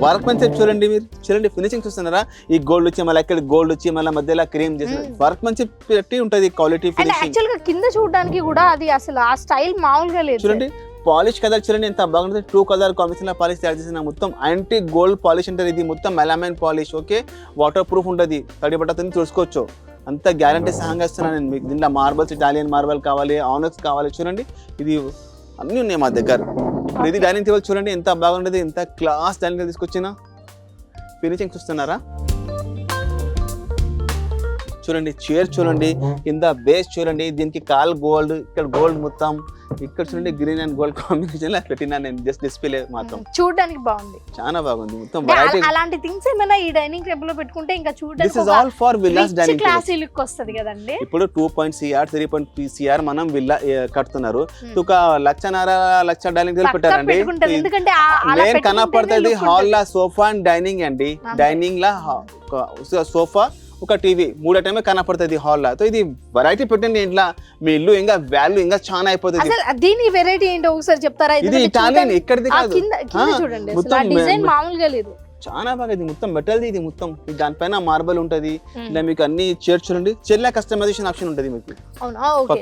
Work మెన్షిప్ చూడండి, మీరు చూడండి ఫినిషింగ్ చూస్తున్నారా, ఈ గోల్డ్ వచ్చి మళ్ళీ ఎక్కడ గోల్డ్ వచ్చి మళ్ళీ మధ్యలో క్రీమ్ చేసిన వర్క్ మెన్షిప్ పెట్టి ఉంటది, క్వాలిటీ అండ్ ఫినిషింగ్. యాక్చువల్ గా కింద చూడడానికి కూడా అది అసలు ఆ స్టైల్ మామూలుగా లేదు. చూడండి పాలిష్ కలర్ చూడండి ఎంత బాగుంటుంది, 2 కలర్ కాంబినేషన్ లో పాలిష్ తయారు చేసిన మొత్తం యాంటీ గోల్డ్ పాలిష్ ఉంటుంది. ఇది మొత్తం melamine polish, okay, water proof ఉంటుంది, తడి బట్టతో చూసుకోవచ్చు, అంత గ్యారంటీ సహంగా ఇస్తున్నాను నేను మీకు. దీంట్లో మార్బల్స్, ఇటాలియన్ మార్బల్ కావాలి, ఆనక్స్ కావాలి, చూడండి ఇది అన్నీ ఉన్నాయి మా దగ్గర. ఇప్పుడు ఇది డైనింగ్ టేబుల్ చూడండి ఎంత బాగుంటుంది, ఎంత క్లాస్ డైనింగ్ టేబుల్ తీసుకొచ్చిన ఫినిషింగ్ చూస్తున్నారా. చూడండి చైర్ చూడండి, కింద బేస్ చూడండి, దీనికి కాల్ గోల్డ్, ఇక్కడ గోల్డ్ మొత్తం, ఇక్కడ చూడండి గ్రీన్ అండ్ గోల్డ్ కాంబినేషన్ లో పెట్టినా నేను, జస్ట్ డిస్ప్లే మాత్రం చూడడానికి బాగుంది, చాలా బాగుంది మొత్తం వెరైటీ. అలాంటి థింగ్స్ ఏమైనా ఈ డైనింగ్ టేబుల్ లో పెట్టుకుంటే ఇంకా చూడడానికి this is all for villas dining table, classy look వస్తది కదండి. ఇప్పుడు 2.3 CR 3.3 CR మనం విల్లా కడుతున్నారు, ఒక 1.5 డైనింగ్ టేబుల్ పెట్టారండి. ఎందుకంటే మెయిన్ కనపడుతుంది hall law sofa and dining అండి, డైనింగ్ లా సోఫా, ఒక టీవీ, 3 ఐటమే కనపడుతుంది హాల్ లా. ఇది వెరైటీ పెట్టండి ఇంట్లో, మీ ఇల్లు ఇంకా వాల్యూ ఇంకా చాలా అయిపోతుంది. దీని వెరైటీ ఏంటో ఒకసారి చెప్తారా? ఇది ఇటాలియన్, ఇక్కడిది కాదు, చూడండి డిజైన్ మామూలుగా లేదు, చాలా బాగా. ఇది మొత్తం మెటల్, ఇది మొత్తం దానిపైన మార్బల్ ఉంటది. ఇలా మీకు అన్ని చైర్ చూడండి, చైర్ లా కస్టమైజేషన్ ఆప్షన్ ఉంటది మీకు. అవునా? ఓకే.